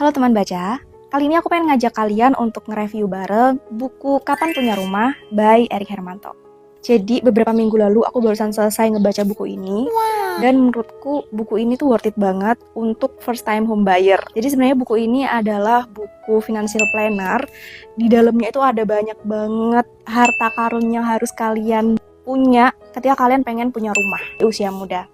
Halo teman baca, kali ini aku pengen ngajak kalian untuk nge-review bareng buku Kapan Punya Rumah by Erik Hermanto. Jadi beberapa minggu lalu aku barusan selesai ngebaca buku ini. Dan menurutku buku ini tuh worth it banget untuk first time home buyer. Jadi sebenarnya buku ini adalah buku financial planner. Di dalamnya itu ada banyak banget harta karun yang harus kalian punya ketika kalian pengen punya rumah di usia muda.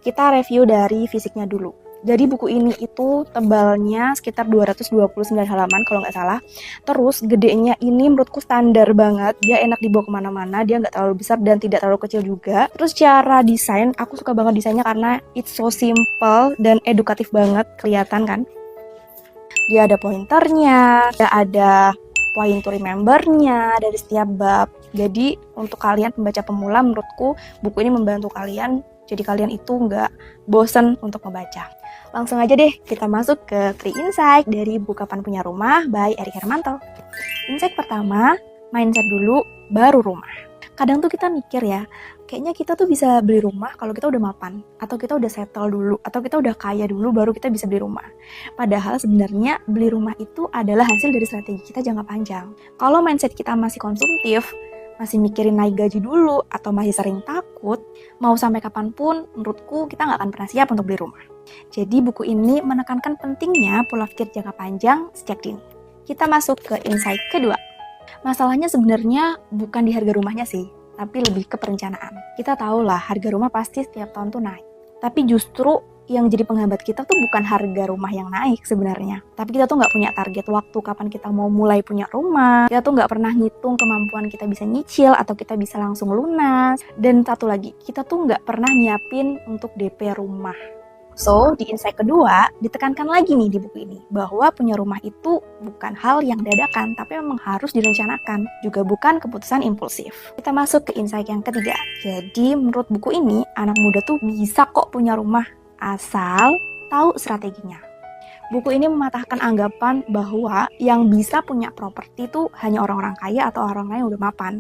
Kita review dari fisiknya dulu. Jadi buku ini itu tebalnya sekitar 229 halaman kalau nggak salah. Terus gedenya ini menurutku standar banget. Dia enak dibawa kemana-mana, dia nggak terlalu besar dan tidak terlalu kecil juga. Terus cara desain, aku suka banget desainnya karena it's so simple dan edukatif banget, kelihatan kan. Dia ada pointernya, ada point to remember-nya dari setiap bab. Jadi untuk kalian pembaca pemula, menurutku buku ini membantu kalian. Jadi kalian itu nggak bosen untuk membaca. Langsung aja deh kita masuk ke 3 insight dari buku Kapan Punya Rumah by Erik Hermanto. Insight pertama, mindset dulu baru rumah. Kadang tuh kita mikir ya, kayaknya kita tuh bisa beli rumah kalau kita udah mapan, atau kita udah settle dulu, atau kita udah kaya dulu baru kita bisa beli rumah. Padahal sebenarnya beli rumah itu adalah hasil dari strategi kita jangka panjang. Kalau mindset kita masih konsumtif, masih mikirin naik gaji dulu, atau masih sering takut, mau sampai kapanpun, menurutku kita nggak akan pernah siap untuk beli rumah. Jadi buku ini menekankan pentingnya pola pikir jangka panjang sejak dini. Kita masuk ke insight kedua. Masalahnya sebenarnya bukan di harga rumahnya sih, tapi lebih ke perencanaan. Kita tahu lah harga rumah pasti setiap tahun tuh naik. Tapi justru yang jadi penghambat kita tuh bukan harga rumah yang naik sebenarnya. Tapi kita tuh nggak punya target waktu kapan kita mau mulai punya rumah. Kita tuh nggak pernah ngitung kemampuan kita bisa nyicil atau kita bisa langsung lunas. Dan satu lagi, kita tuh nggak pernah nyiapin untuk DP rumah. So, di insight kedua, ditekankan lagi nih di buku ini, bahwa punya rumah itu bukan hal yang dadakan, tapi memang harus direncanakan, juga bukan keputusan impulsif. Kita masuk ke insight yang ketiga. Jadi, menurut buku ini, anak muda tuh bisa kok punya rumah, asal tahu strateginya. Buku ini mematahkan anggapan bahwa yang bisa punya properti itu hanya orang-orang kaya atau orang-orang yang udah mapan.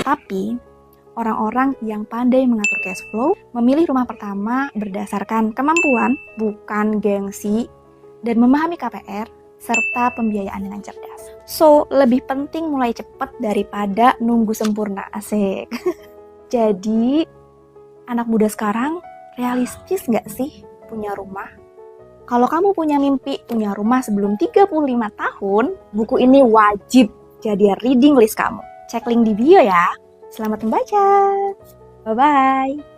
Tapi, orang-orang yang pandai mengatur cash flow, memilih rumah pertama berdasarkan kemampuan, bukan gengsi, dan memahami KPR, serta pembiayaan dengan cerdas. So, lebih penting mulai cepat daripada nunggu sempurna, asik. Jadi, anak muda sekarang realistis nggak sih punya rumah? Kalau kamu punya mimpi punya rumah sebelum 35 tahun, buku ini wajib jadi reading list kamu. Cek link di bio ya. Selamat membaca. Bye-bye.